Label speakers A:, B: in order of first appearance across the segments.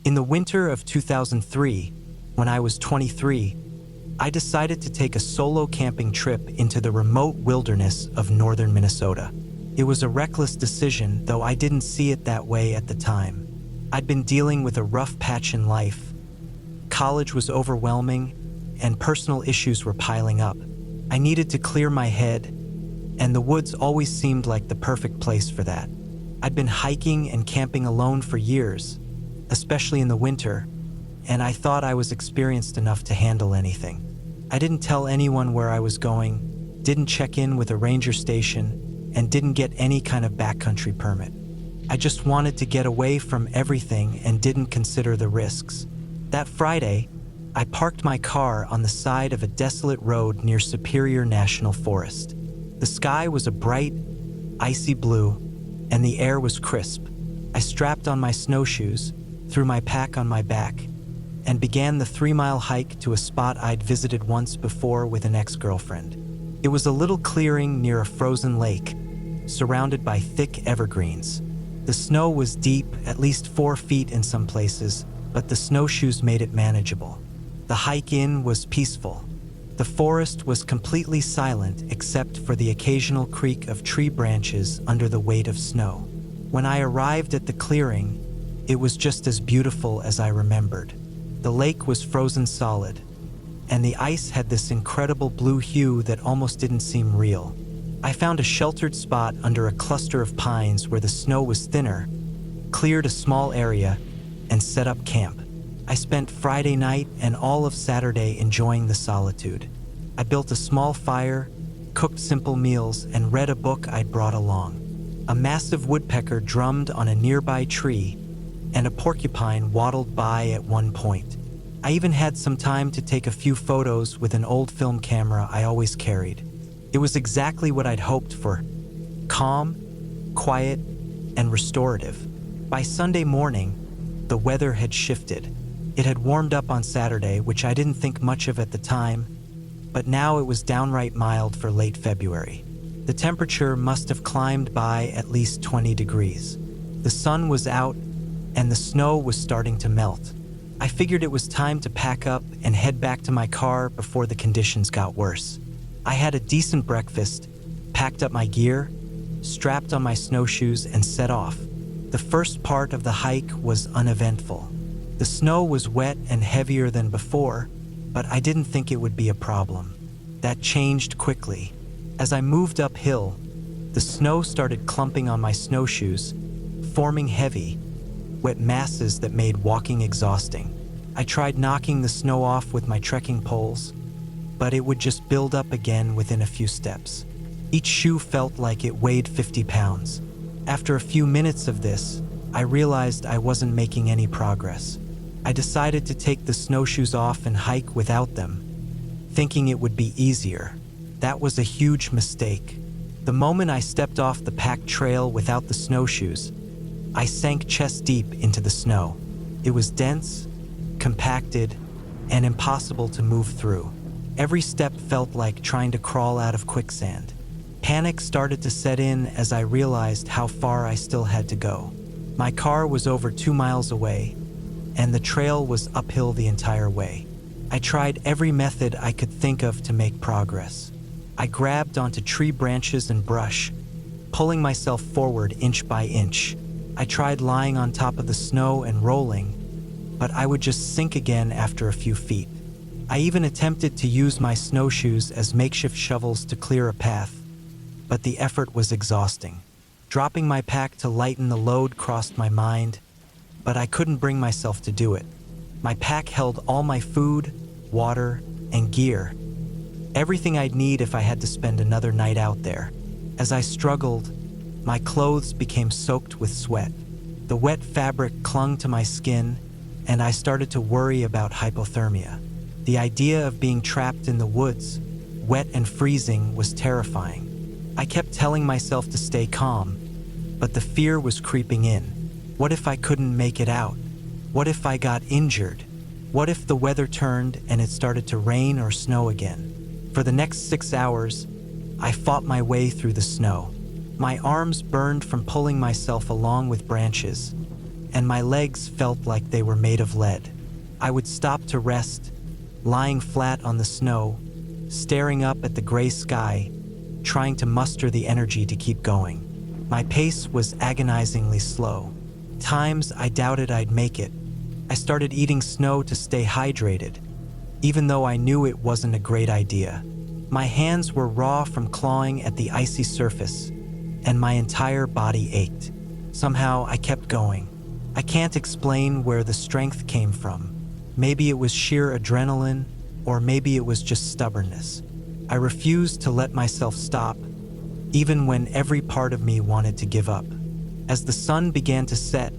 A: In the winter of 2003, when I was 23, I decided to take a solo camping trip into the remote wilderness of northern Minnesota. It was a reckless decision, though I didn't see it that way at the time. I'd been dealing with a rough patch in life. College was overwhelming, and personal issues were piling up. I needed to clear my head, and the woods always seemed like the perfect place for that. I'd been hiking and camping alone for years, especially in the winter, and I thought I was experienced enough to handle anything. I didn't tell anyone where I was going, didn't check in with a ranger station, and didn't get any kind of backcountry permit. I just wanted to get away from everything and didn't consider the risks. That Friday, I parked my car on the side of a desolate road near Superior National Forest. The sky was a bright, icy blue, and the air was crisp. I strapped on my snowshoes, threw my pack on my back, and began the 3-mile hike to a spot I'd visited once before with an ex-girlfriend. It was a little clearing near a frozen lake, surrounded by thick evergreens. The snow was deep, at least 4 feet in some places, but the snowshoes made it manageable. The hike in was peaceful. The forest was completely silent except for the occasional creak of tree branches under the weight of snow. When I arrived at the clearing, it was just as beautiful as I remembered. The lake was frozen solid, and the ice had this incredible blue hue that almost didn't seem real. I found a sheltered spot under a cluster of pines where the snow was thinner, cleared a small area, and set up camp. I spent Friday night and all of Saturday enjoying the solitude. I built a small fire, cooked simple meals, and read a book I'd brought along. A massive woodpecker drummed on a nearby tree, and a porcupine waddled by at one point. I even had some time to take a few photos with an old film camera I always carried. It was exactly what I'd hoped for: calm, quiet, and restorative. By Sunday morning, the weather had shifted. It had warmed up on Saturday, which I didn't think much of at the time, but now it was downright mild for late February. The temperature must have climbed by at least 20 degrees. The sun was out, and the snow was starting to melt. I figured it was time to pack up and head back to my car before the conditions got worse. I had a decent breakfast, packed up my gear, strapped on my snowshoes, and set off. The first part of the hike was uneventful. The snow was wet and heavier than before, but I didn't think it would be a problem. That changed quickly. As I moved uphill, the snow started clumping on my snowshoes, forming heavy, wet masses that made walking exhausting. I tried knocking the snow off with my trekking poles, but it would just build up again within a few steps. Each shoe felt like it weighed 50 pounds. After a few minutes of this, I realized I wasn't making any progress. I decided to take the snowshoes off and hike without them, thinking it would be easier. That was a huge mistake. The moment I stepped off the packed trail without the snowshoes, I sank chest deep into the snow. It was dense, compacted, and impossible to move through. Every step felt like trying to crawl out of quicksand. Panic started to set in as I realized how far I still had to go. My car was over 2 miles away, and the trail was uphill the entire way. I tried every method I could think of to make progress. I grabbed onto tree branches and brush, pulling myself forward inch by inch. I tried lying on top of the snow and rolling, but I would just sink again after a few feet. I even attempted to use my snowshoes as makeshift shovels to clear a path, but the effort was exhausting. Dropping my pack to lighten the load crossed my mind, but I couldn't bring myself to do it. My pack held all my food, water, and gear, everything I'd need if I had to spend another night out there. As I struggled, my clothes became soaked with sweat. The wet fabric clung to my skin, and I started to worry about hypothermia. The idea of being trapped in the woods, wet and freezing, was terrifying. I kept telling myself to stay calm, but the fear was creeping in. What if I couldn't make it out? What if I got injured? What if the weather turned and it started to rain or snow again? For the next 6 hours, I fought my way through the snow. My arms burned from pulling myself along with branches, and my legs felt like they were made of lead. I would stop to rest, lying flat on the snow, staring up at the gray sky, trying to muster the energy to keep going. My pace was agonizingly slow. Times I doubted I'd make it. I started eating snow to stay hydrated, even though I knew it wasn't a great idea. My hands were raw from clawing at the icy surface, and my entire body ached. Somehow I kept going. I can't explain where the strength came from. Maybe it was sheer adrenaline, or maybe it was just stubbornness. I refused to let myself stop, even when every part of me wanted to give up. As the sun began to set,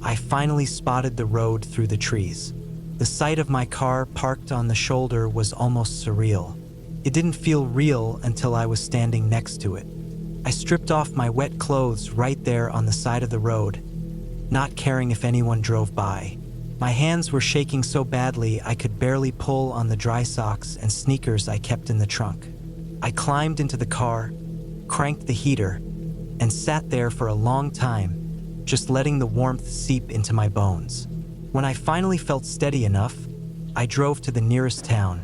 A: I finally spotted the road through the trees. The sight of my car parked on the shoulder was almost surreal. It didn't feel real until I was standing next to it. I stripped off my wet clothes right there on the side of the road, not caring if anyone drove by. My hands were shaking so badly I could barely pull on the dry socks and sneakers I kept in the trunk. I climbed into the car, cranked the heater, and sat there for a long time, just letting the warmth seep into my bones. When I finally felt steady enough, I drove to the nearest town,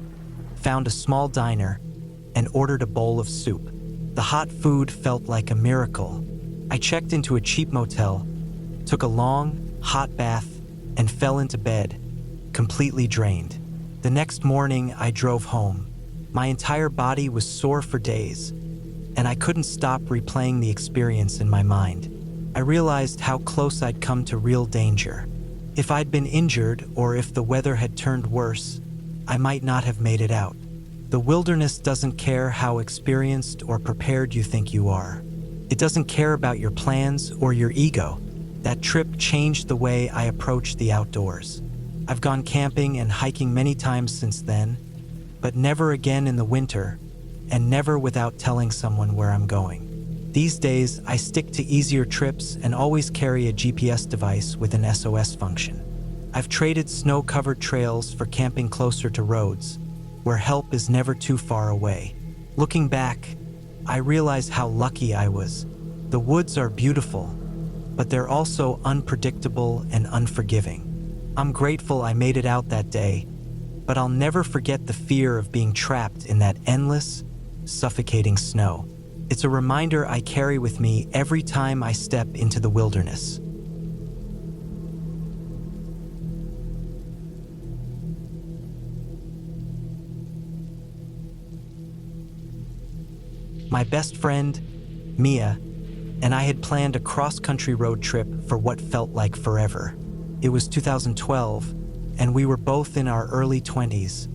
A: found a small diner, and ordered a bowl of soup. The hot food felt like a miracle. I checked into a cheap motel, took a long, hot bath, and fell into bed, completely drained. The next morning, I drove home. My entire body was sore for days, and I couldn't stop replaying the experience in my mind. I realized how close I'd come to real danger. If I'd been injured, or if the weather had turned worse, I might not have made it out. The wilderness doesn't care how experienced or prepared you think you are. It doesn't care about your plans or your ego. That trip changed the way I approach the outdoors. I've gone camping and hiking many times since then, but never again in the winter, and never without telling someone where I'm going. These days, I stick to easier trips and always carry a GPS device with an SOS function. I've traded snow-covered trails for camping closer to roads, where help is never too far away. Looking back, I realize how lucky I was. The woods are beautiful, but they're also unpredictable and unforgiving. I'm grateful I made it out that day, but I'll never forget the fear of being trapped in that endless, suffocating snow. It's a reminder I carry with me every time I step into the wilderness. My best friend, Mia, and I had planned a cross-country road trip for what felt like forever. It was 2012, and we were both in our early 20s,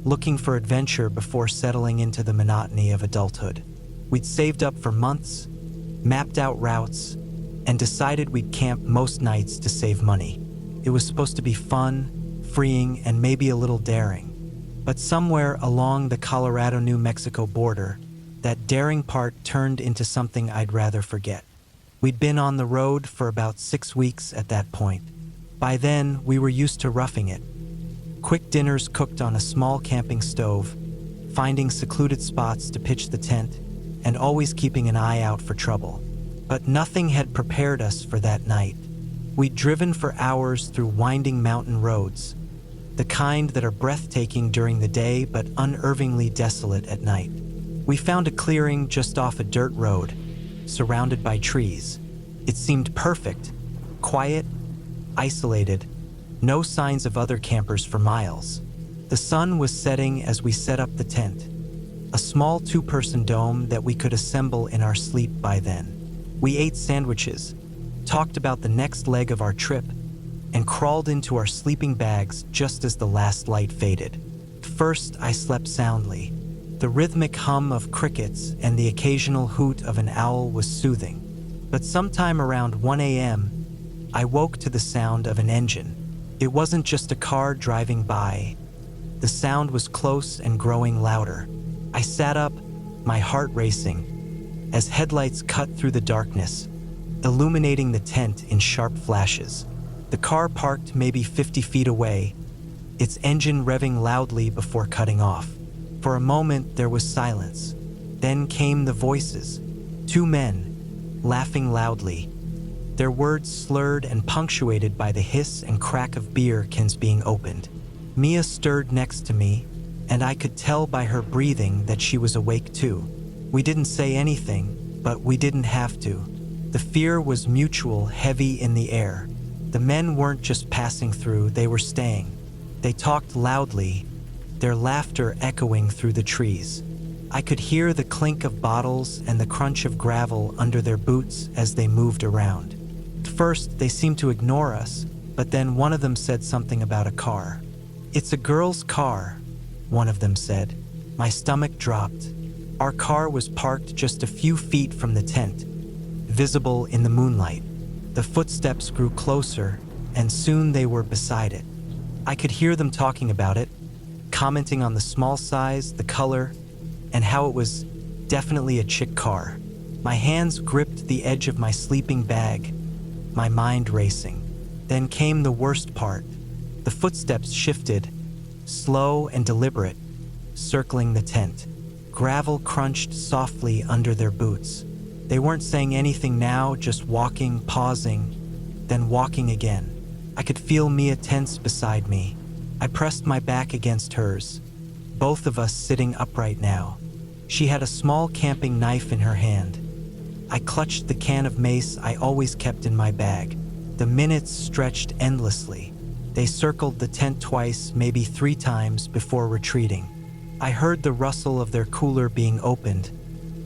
A: looking for adventure before settling into the monotony of adulthood. We'd saved up for months, mapped out routes, and decided we'd camp most nights to save money. It was supposed to be fun, freeing, and maybe a little daring. But somewhere along the Colorado-New Mexico border, that daring part turned into something I'd rather forget. We'd been on the road for about 6 weeks at that point. By then, we were used to roughing it. Quick dinners cooked on a small camping stove, finding secluded spots to pitch the tent, and always keeping an eye out for trouble. But nothing had prepared us for that night. We'd driven for hours through winding mountain roads, the kind that are breathtaking during the day but unnervingly desolate at night. We found a clearing just off a dirt road, surrounded by trees. It seemed perfect, quiet, isolated, no signs of other campers for miles. The sun was setting as we set up the tent, a small 2-person dome that we could assemble in our sleep by then. We ate sandwiches, talked about the next leg of our trip, and crawled into our sleeping bags just as the last light faded. First, I slept soundly. The rhythmic hum of crickets and the occasional hoot of an owl was soothing. But sometime around 1 a.m., I woke to the sound of an engine. It wasn't just a car driving by. The sound was close and growing louder. I sat up, my heart racing, as headlights cut through the darkness, illuminating the tent in sharp flashes. The car parked maybe 50 feet away, its engine revving loudly before cutting off. For a moment, there was silence. Then came the voices. 2 men, laughing loudly. their words slurred and punctuated by the hiss and crack of beer cans being opened. Mia stirred next to me, and I could tell by her breathing that she was awake too. We didn't say anything, but we didn't have to. The fear was mutual, heavy in the air. The men weren't just passing through, they were staying. They talked loudly, their laughter echoing through the trees. I could hear the clink of bottles and the crunch of gravel under their boots as they moved around. At first, they seemed to ignore us, but then one of them said something about a car. "It's a girl's car," one of them said. My stomach dropped. Our car was parked just a few feet from the tent, visible in the moonlight. The footsteps grew closer, and soon they were beside it. I could hear them talking about it, commenting on the small size, the color, and how it was definitely a chick car. My hands gripped the edge of my sleeping bag, my mind racing. Then came the worst part. The footsteps shifted, slow and deliberate, circling the tent. Gravel crunched softly under their boots. They weren't saying anything now, just walking, pausing, then walking again. I could feel Mia tense beside me. I pressed my back against hers, both of us sitting upright now. She had a small camping knife in her hand. I clutched the can of mace I always kept in my bag. The minutes stretched endlessly. They circled the tent twice, maybe 3 times, before retreating. I heard the rustle of their cooler being opened,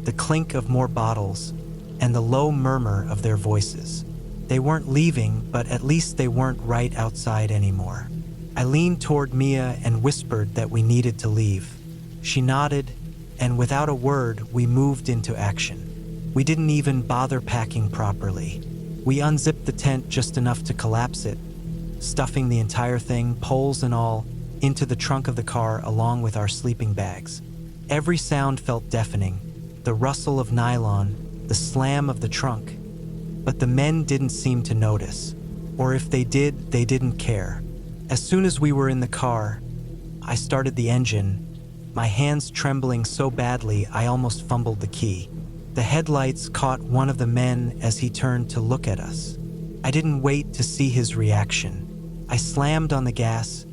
A: the clink of more bottles, and the low murmur of their voices. They weren't leaving, but at least they weren't right outside anymore. I leaned toward Mia and whispered that we needed to leave. She nodded, and without a word, we moved into action. We didn't even bother packing properly. We unzipped the tent just enough to collapse it, stuffing the entire thing, poles and all, into the trunk of the car along with our sleeping bags. Every sound felt deafening, the rustle of nylon, the slam of the trunk. But the men didn't seem to notice, or if they did, they didn't care. As soon as we were in the car, I started the engine, my hands trembling so badly I almost fumbled the key. The headlights caught one of the men as he turned to look at us. I didn't wait to see his reaction. I slammed on the gas,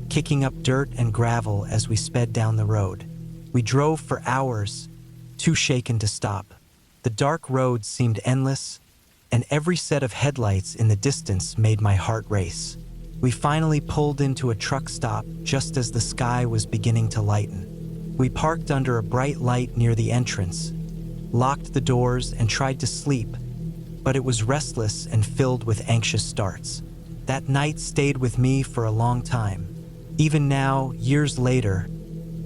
A: kicking up dirt and gravel as we sped down the road. We drove for hours, too shaken to stop. The dark road seemed endless, and every set of headlights in the distance made my heart race. We finally pulled into a truck stop just as the sky was beginning to lighten. We parked under a bright light near the entrance, locked the doors, and tried to sleep, but it was restless and filled with anxious starts. That night stayed with me for a long time. Even now, years later,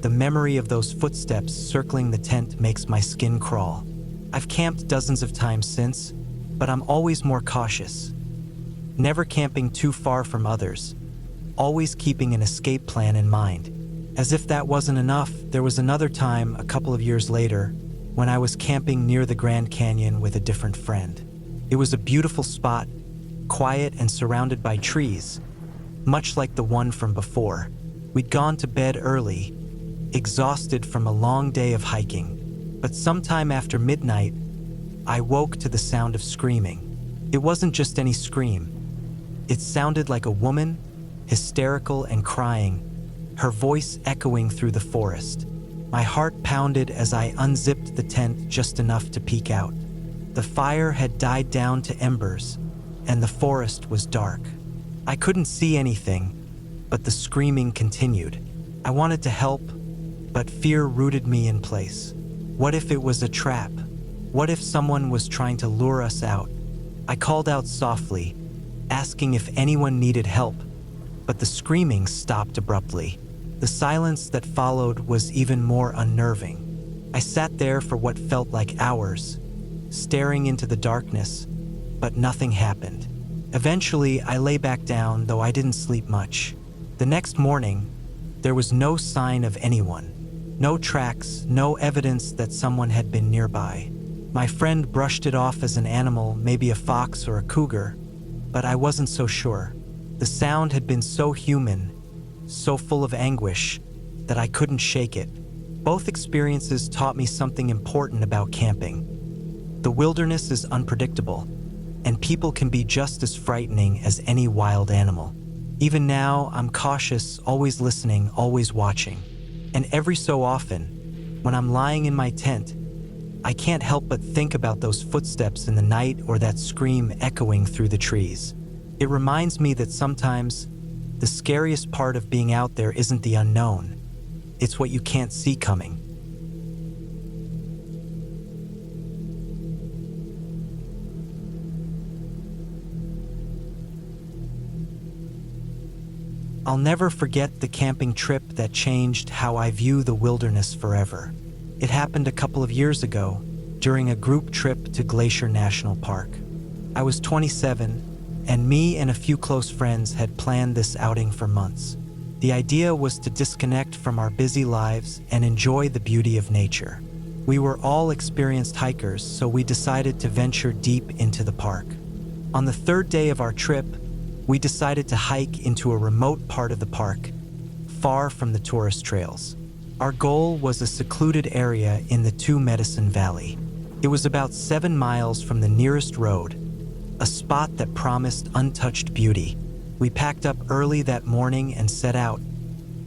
A: the memory of those footsteps circling the tent makes my skin crawl. I've camped dozens of times since, but I'm always more cautious. Never camping too far from others, always keeping an escape plan in mind. As if that wasn't enough, there was another time a couple of years later when I was camping near the Grand Canyon with a different friend. It was a beautiful spot, quiet and surrounded by trees, much like the one from before. We'd gone to bed early, exhausted from a long day of hiking, but sometime after midnight, I woke to the sound of screaming. It wasn't just any scream. It sounded like a woman, hysterical and crying, her voice echoing through the forest. My heart pounded as I unzipped the tent just enough to peek out. The fire had died down to embers, and the forest was dark. I couldn't see anything, but the screaming continued. I wanted to help, but fear rooted me in place. What if it was a trap? What if someone was trying to lure us out? I called out softly, asking if anyone needed help, but the screaming stopped abruptly. The silence that followed was even more unnerving. I sat there for what felt like hours, staring into the darkness, but nothing happened. Eventually, I lay back down, though I didn't sleep much. The next morning, there was no sign of anyone. No tracks, no evidence that someone had been nearby. My friend brushed it off as an animal, maybe a fox or a cougar, but I wasn't so sure. The sound had been so human, so full of anguish, that I couldn't shake it. Both experiences taught me something important about camping. The wilderness is unpredictable. and people can be just as frightening as any wild animal. Even now, I'm cautious, always listening, always watching. And every so often, when I'm lying in my tent, I can't help but think about those footsteps in the night or that scream echoing through the trees. It reminds me that sometimes the scariest part of being out there isn't the unknown. It's what you can't see coming. I'll never forget the camping trip that changed how I view the wilderness forever. It happened a couple of years ago, during a group trip to Glacier National Park. I was 27, and me and a few close friends had planned this outing for months. The idea was to disconnect from our busy lives and enjoy the beauty of nature. We were all experienced hikers, so we decided to venture deep into the park. On the third day of our trip, we decided to hike into a remote part of the park, far from the tourist trails. Our goal was a secluded area in the Two Medicine Valley. It was about 7 miles from the nearest road, a spot that promised untouched beauty. We packed up early that morning and set out,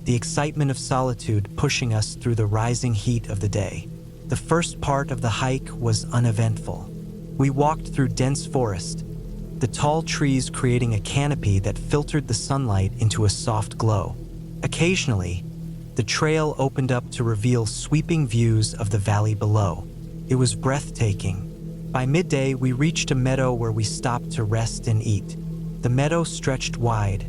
A: the excitement of solitude pushing us through the rising heat of the day. The first part of the hike was uneventful. We walked through dense forest, the tall trees creating a canopy that filtered the sunlight into a soft glow. Occasionally, the trail opened up to reveal sweeping views of the valley below. It was breathtaking. By midday, we reached a meadow where we stopped to rest and eat. The meadow stretched wide,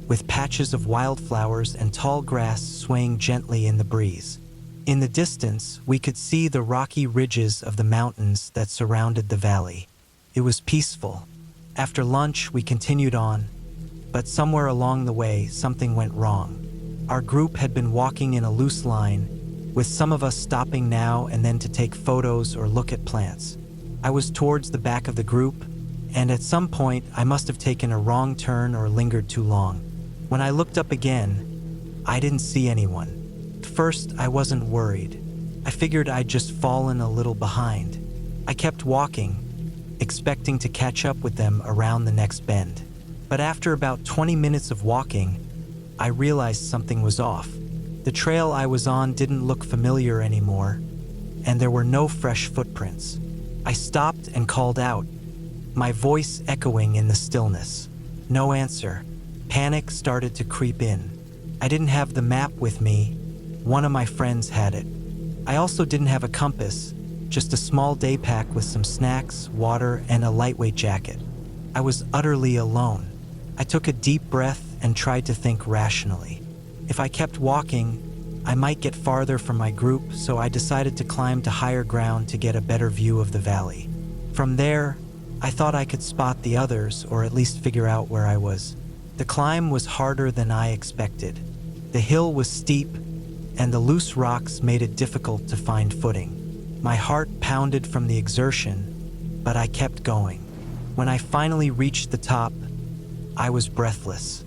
A: with patches of wildflowers and tall grass swaying gently in the breeze. In the distance, we could see the rocky ridges of the mountains that surrounded the valley. It was peaceful. After lunch, we continued on, but somewhere along the way, something went wrong. Our group had been walking in a loose line, with some of us stopping now and then to take photos or look at plants. I was towards the back of the group, and at some point, I must have taken a wrong turn or lingered too long. When I looked up again, I didn't see anyone. At first, I wasn't worried. I figured I'd just fallen a little behind. I kept walking, expecting to catch up with them around the next bend. But after about 20 minutes of walking, I realized something was off. The trail I was on didn't look familiar anymore, and there were no fresh footprints. I stopped and called out, my voice echoing in the stillness. No answer. Panic started to creep in. I didn't have the map with me. One of my friends had it. I also didn't have a compass, just a small day pack with some snacks, water, and a lightweight jacket. I was utterly alone. I took a deep breath and tried to think rationally. If I kept walking, I might get farther from my group, so I decided to climb to higher ground to get a better view of the valley. From there, I thought I could spot the others, or at least figure out where I was. The climb was harder than I expected. The hill was steep, and the loose rocks made it difficult to find footing. My heart pounded from the exertion, but I kept going. When I finally reached the top, I was breathless.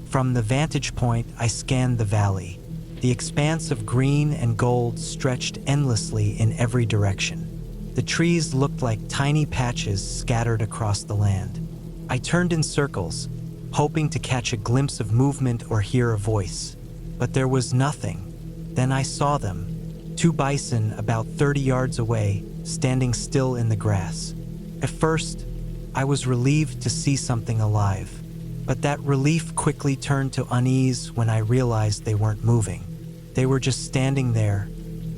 A: From the vantage point, I scanned the valley. The expanse of green and gold stretched endlessly in every direction. The trees looked like tiny patches scattered across the land. I turned in circles, hoping to catch a glimpse of movement or hear a voice. But there was nothing. Then I saw them. 2 bison about 30 yards away, standing still in the grass. At first, I was relieved to see something alive, but that relief quickly turned to unease when I realized they weren't moving. They were just standing there,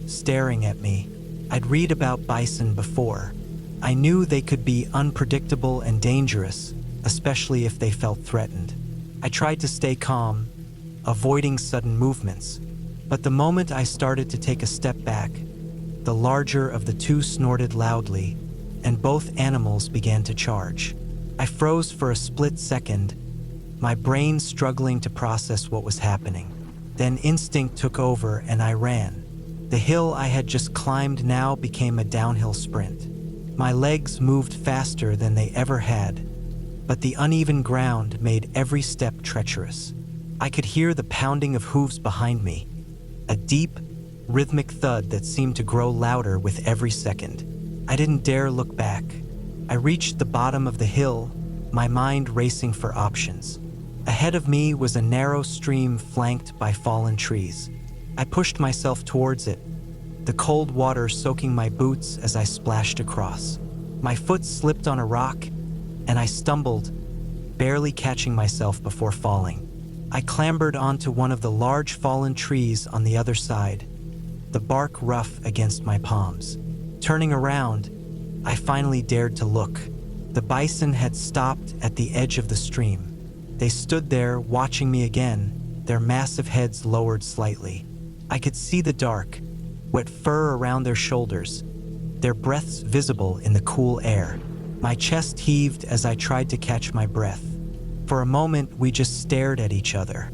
A: staring at me. I'd read about bison before. I knew they could be unpredictable and dangerous, especially if they felt threatened. I tried to stay calm, avoiding sudden movements. But the moment I started to take a step back, the larger of the 2 snorted loudly, and both animals began to charge. I froze for a split second, my brain struggling to process what was happening. Then instinct took over and I ran. The hill I had just climbed now became a downhill sprint. My legs moved faster than they ever had, but the uneven ground made every step treacherous. I could hear the pounding of hooves behind me, a deep, rhythmic thud that seemed to grow louder with every second. I didn't dare look back. I reached the bottom of the hill, my mind racing for options. Ahead of me was a narrow stream flanked by fallen trees. I pushed myself towards it, the cold water soaking my boots as I splashed across. My foot slipped on a rock, and I stumbled, barely catching myself before falling. I clambered onto one of the large fallen trees on the other side, the bark rough against my palms. Turning around, I finally dared to look. The bison had stopped at the edge of the stream. They stood there watching me again, their massive heads lowered slightly. I could see the dark, wet fur around their shoulders, their breaths visible in the cool air. My chest heaved as I tried to catch my breath. For a moment, we just stared at each other.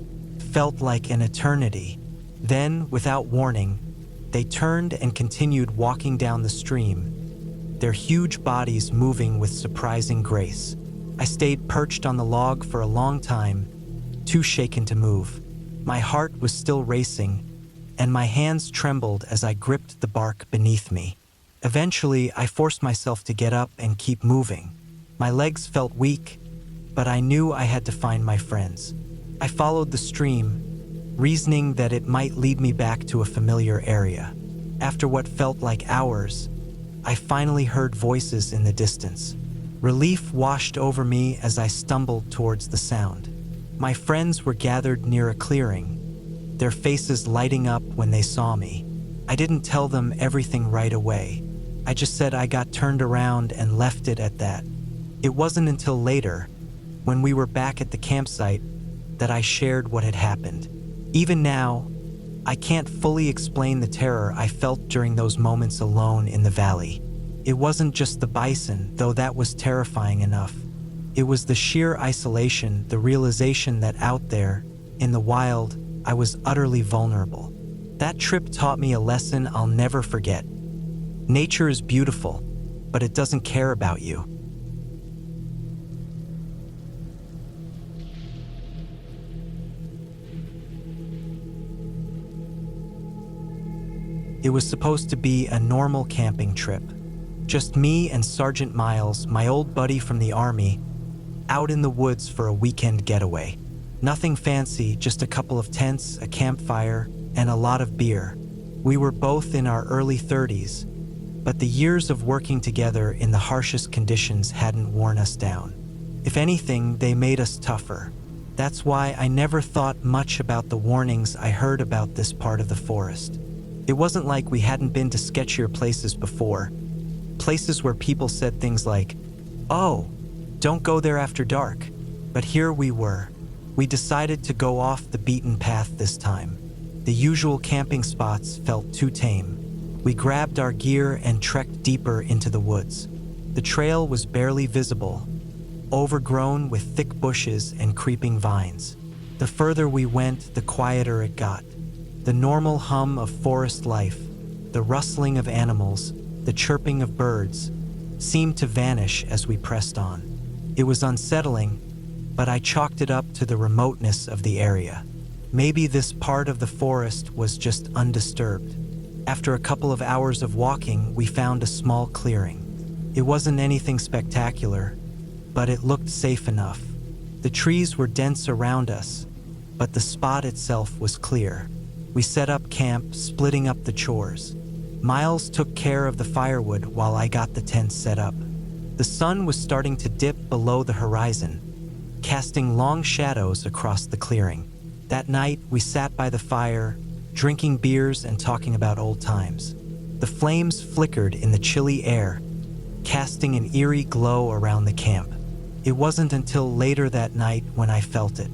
A: Felt like an eternity. Then, without warning, they turned and continued walking down the stream, their huge bodies moving with surprising grace. I stayed perched on the log for a long time, too shaken to move. My heart was still racing, and my hands trembled as I gripped the bark beneath me. Eventually, I forced myself to get up and keep moving. My legs felt weak, but I knew I had to find my friends. I followed the stream, reasoning that it might lead me back to a familiar area. After what felt like hours, I finally heard voices in the distance. Relief washed over me as I stumbled towards the sound. My friends were gathered near a clearing, their faces lighting up when they saw me. I didn't tell them everything right away. I just said I got turned around and left it at that. It wasn't until later, when we were back at the campsite, that I shared what had happened. Even now, I can't fully explain the terror I felt during those moments alone in the valley. It wasn't just the bison, though that was terrifying enough. It was the sheer isolation, the realization that out there, in the wild, I was utterly vulnerable. That trip taught me a lesson I'll never forget. Nature is beautiful, but it doesn't care about you. It was supposed to be a normal camping trip. Just me and Sergeant Miles, my old buddy from the Army, out in the woods for a weekend getaway. Nothing fancy, just a couple of tents, a campfire, and a lot of beer. We were both in our early 30s, but the years of working together in the harshest conditions hadn't worn us down. If anything, they made us tougher. That's why I never thought much about the warnings I heard about this part of the forest. It wasn't like we hadn't been to sketchier places before. Places where people said things like, "Oh, don't go there after dark." But here we were. We decided to go off the beaten path this time. The usual camping spots felt too tame. We grabbed our gear and trekked deeper into the woods. The trail was barely visible, overgrown with thick bushes and creeping vines. The further we went, the quieter it got. The normal hum of forest life, the rustling of animals, the chirping of birds, seemed to vanish as we pressed on. It was unsettling, but I chalked it up to the remoteness of the area. Maybe this part of the forest was just undisturbed. After a couple of hours of walking, we found a small clearing. It wasn't anything spectacular, but it looked safe enough. The trees were dense around us, but the spot itself was clear. We set up camp, splitting up the chores. Miles took care of the firewood while I got the tent set up. The sun was starting to dip below the horizon, casting long shadows across the clearing. That night, we sat by the fire, drinking beers and talking about old times. The flames flickered in the chilly air, casting an eerie glow around the camp. It wasn't until later that night when I felt it.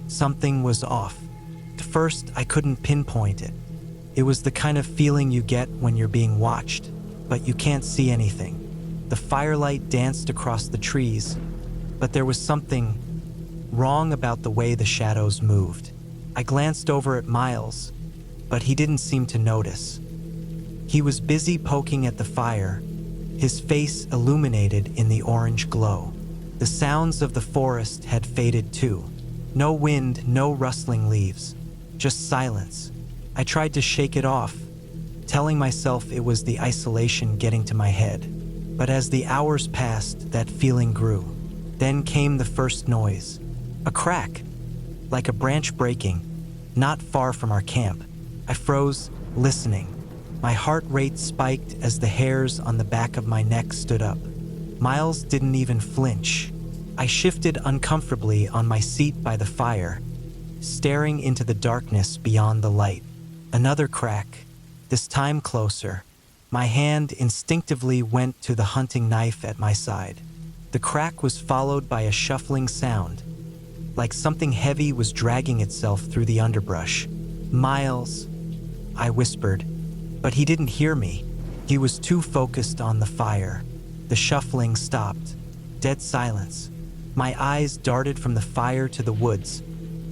A: Something was off. At first, I couldn't pinpoint it. It was the kind of feeling you get when you're being watched, but you can't see anything. The firelight danced across the trees, but there was something wrong about the way the shadows moved. I glanced over at Miles, but he didn't seem to notice. He was busy poking at the fire, his face illuminated in the orange glow. The sounds of the forest had faded too. No wind, no rustling leaves, just silence. I tried to shake it off, telling myself it was the isolation getting to my head. But as the hours passed, that feeling grew. Then came the first noise. A crack, like a branch breaking, not far from our camp. I froze, listening. My heart rate spiked as the hairs on the back of my neck stood up. Miles didn't even flinch. I shifted uncomfortably on my seat by the fire, staring into the darkness beyond the light. Another crack, this time closer. My hand instinctively went to the hunting knife at my side. The crack was followed by a shuffling sound, like something heavy was dragging itself through the underbrush. "Miles," I whispered, but he didn't hear me. He was too focused on the fire. The shuffling stopped. Dead silence. My eyes darted from the fire to the woods,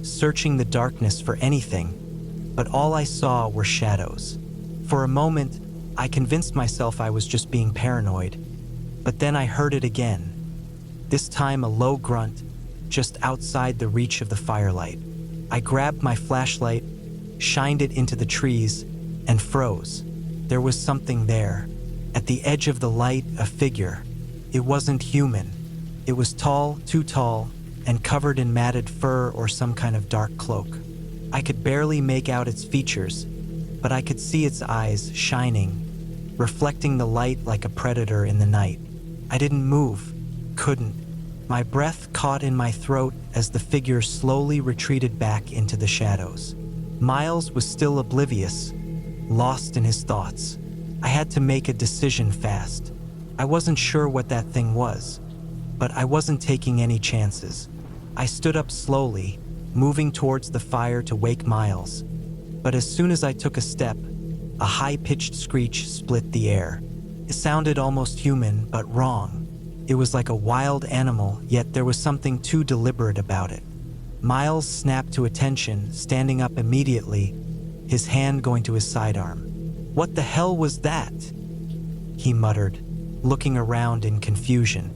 A: searching the darkness for anything, but all I saw were shadows. For a moment, I convinced myself I was just being paranoid, but then I heard it again. This time a low grunt, just outside the reach of the firelight. I grabbed my flashlight, shined it into the trees, and froze. There was something there. At the edge of the light, a figure. It wasn't human. It was tall, too tall, and covered in matted fur or some kind of dark cloak. I could barely make out its features, but I could see its eyes shining, reflecting the light like a predator in the night. I didn't move, couldn't. My breath caught in my throat as the figure slowly retreated back into the shadows. Miles was still oblivious, lost in his thoughts. I had to make a decision fast. I wasn't sure what that thing was, but I wasn't taking any chances. I stood up slowly, moving towards the fire to wake Miles. But as soon as I took a step, a high-pitched screech split the air. It sounded almost human, but wrong. It was like a wild animal, yet there was something too deliberate about it. Miles snapped to attention, standing up immediately, his hand going to his sidearm. "What the hell was that?" he muttered, looking around in confusion.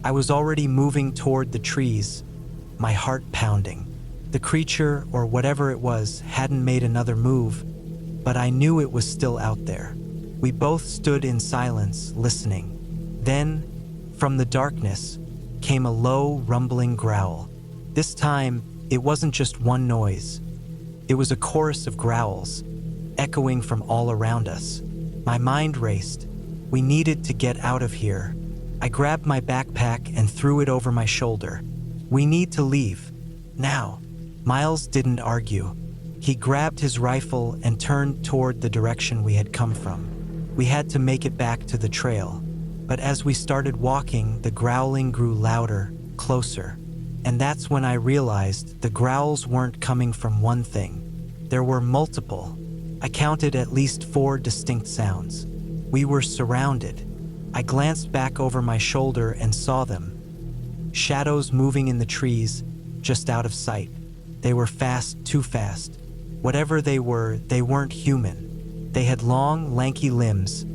A: I was already moving toward the trees, my heart pounding. The creature, or whatever it was, hadn't made another move, but I knew it was still out there. We both stood in silence, listening. Then, from the darkness, came a low, rumbling growl. This time, it wasn't just one noise. It was a chorus of growls, echoing from all around us. My mind raced. We needed to get out of here. I grabbed my backpack and threw it over my shoulder. "We need to leave. Now." Miles didn't argue. He grabbed his rifle and turned toward the direction we had come from. We had to make it back to the trail. But as we started walking, the growling grew louder, closer. And that's when I realized the growls weren't coming from one thing. There were multiple. I counted at least 4 distinct sounds. We were surrounded. I glanced back over my shoulder and saw them. Shadows moving in the trees, just out of sight. They were fast, too fast. Whatever they were, they weren't human. They had long, lanky limbs,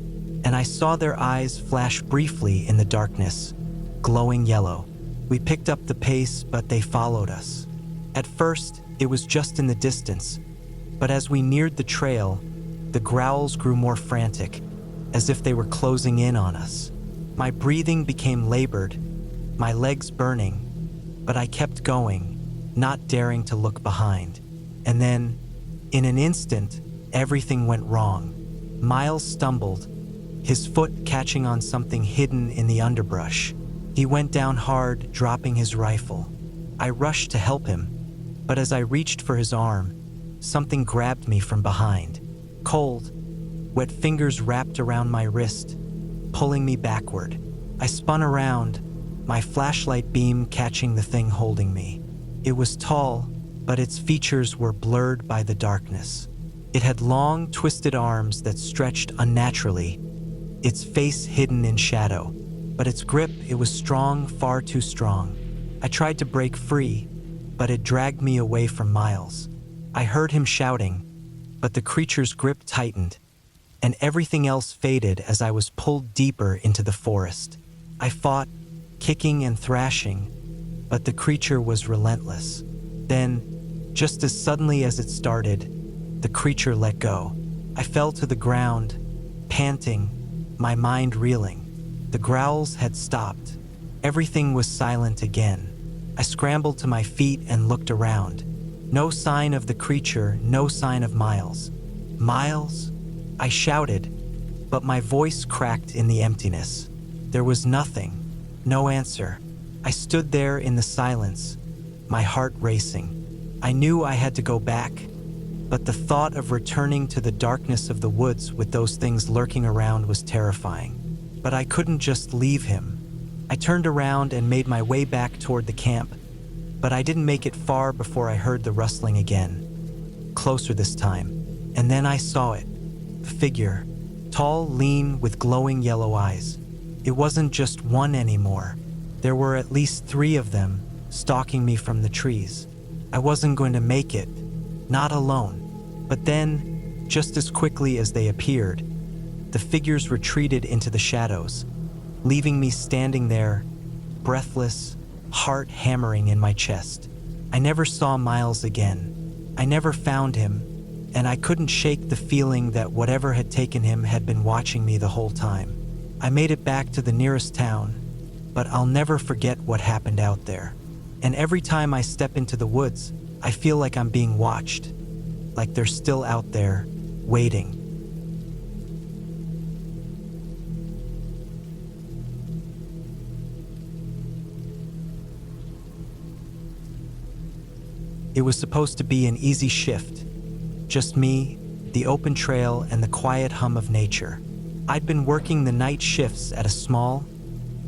A: and I saw their eyes flash briefly in the darkness, glowing yellow. We picked up the pace, but they followed us. At first, it was just in the distance, but as we neared the trail, the growls grew more frantic, as if they were closing in on us. My breathing became labored, my legs burning, but I kept going, not daring to look behind. And then, in an instant, everything went wrong. Miles stumbled, his foot catching on something hidden in the underbrush. He went down hard, dropping his rifle. I rushed to help him, but as I reached for his arm, something grabbed me from behind. Cold, wet fingers wrapped around my wrist, pulling me backward. I spun around, my flashlight beam catching the thing holding me. It was tall, but its features were blurred by the darkness. It had long, twisted arms that stretched unnaturally, its face hidden in shadow. But its grip, it was strong, far too strong. I tried to break free, but it dragged me away from Miles. I heard him shouting, but the creature's grip tightened, and everything else faded as I was pulled deeper into the forest. I fought, kicking and thrashing, but the creature was relentless. Then, just as suddenly as it started, the creature let go. I fell to the ground, panting, my mind reeling. The growls had stopped. Everything was silent again. I scrambled to my feet and looked around. No sign of the creature, no sign of Miles. Miles? I shouted, but my voice cracked in the emptiness. There was nothing, no answer. I stood there in the silence, my heart racing. I knew I had to go back, but the thought of returning to the darkness of the woods with those things lurking around was terrifying. But I couldn't just leave him. I turned around and made my way back toward the camp, but I didn't make it far before I heard the rustling again. Closer this time, and then I saw it. A figure, tall, lean, with glowing yellow eyes. It wasn't just one anymore. There were at least 3 of them, stalking me from the trees. I wasn't going to make it, not alone. But then, just as quickly as they appeared, the figures retreated into the shadows, leaving me standing there, breathless, heart hammering in my chest. I never saw Miles again. I never found him, and I couldn't shake the feeling that whatever had taken him had been watching me the whole time. I made it back to the nearest town, but I'll never forget what happened out there. And every time I step into the woods, I feel like I'm being watched, like they're still out there, waiting. It was supposed to be an easy shift. Just me, the open trail, and the quiet hum of nature. I'd been working the night shifts at a small,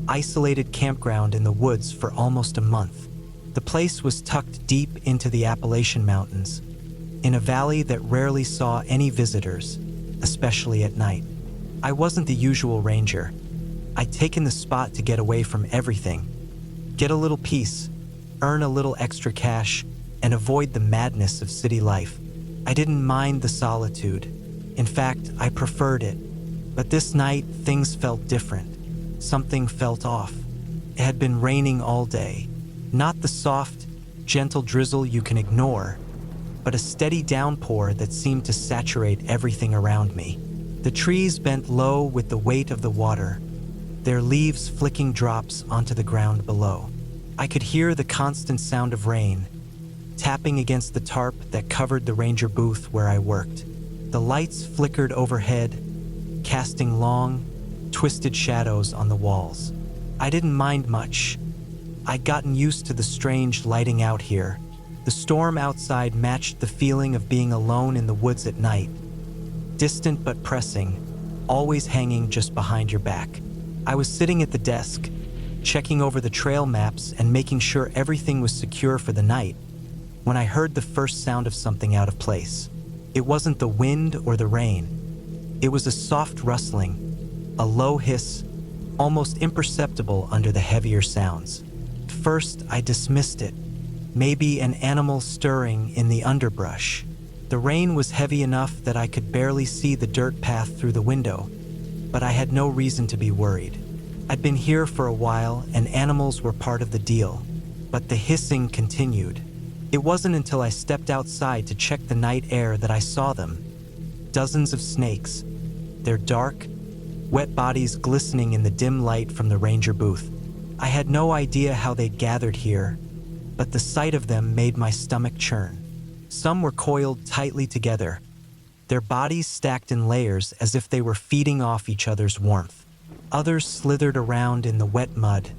A: isolated campground in the woods for almost a month. The place was tucked deep into the Appalachian Mountains, in a valley that rarely saw any visitors, especially at night. I wasn't the usual ranger. I'd taken the spot to get away from everything, get a little peace, earn a little extra cash, and avoid the madness of city life. I didn't mind the solitude. In fact, I preferred it. But this night, things felt different. Something felt off. It had been raining all day. Not the soft, gentle drizzle you can ignore, but a steady downpour that seemed to saturate everything around me. The trees bent low with the weight of the water, their leaves flicking drops onto the ground below. I could hear the constant sound of rain, tapping against the tarp that covered the ranger booth where I worked. The lights flickered overhead, casting long, twisted shadows on the walls. I didn't mind much. I'd gotten used to the strange lighting out here. The storm outside matched the feeling of being alone in the woods at night. Distant but pressing, always hanging just behind your back. I was sitting at the desk, checking over the trail maps and making sure everything was secure for the night, when I heard the first sound of something out of place. It wasn't the wind or the rain. It was a soft rustling, a low hiss, almost imperceptible under the heavier sounds. At first, I dismissed it. Maybe an animal stirring in the underbrush. The rain was heavy enough that I could barely see the dirt path through the window, but I had no reason to be worried. I'd been here for a while, and animals were part of the deal, but the hissing continued. It wasn't until I stepped outside to check the night air that I saw them. Dozens of snakes, their dark, wet bodies glistening in the dim light from the ranger booth. I had no idea how they'd gathered here, but the sight of them made my stomach churn. Some were coiled tightly together, their bodies stacked in layers as if they were feeding off each other's warmth. Others slithered around in the wet mud,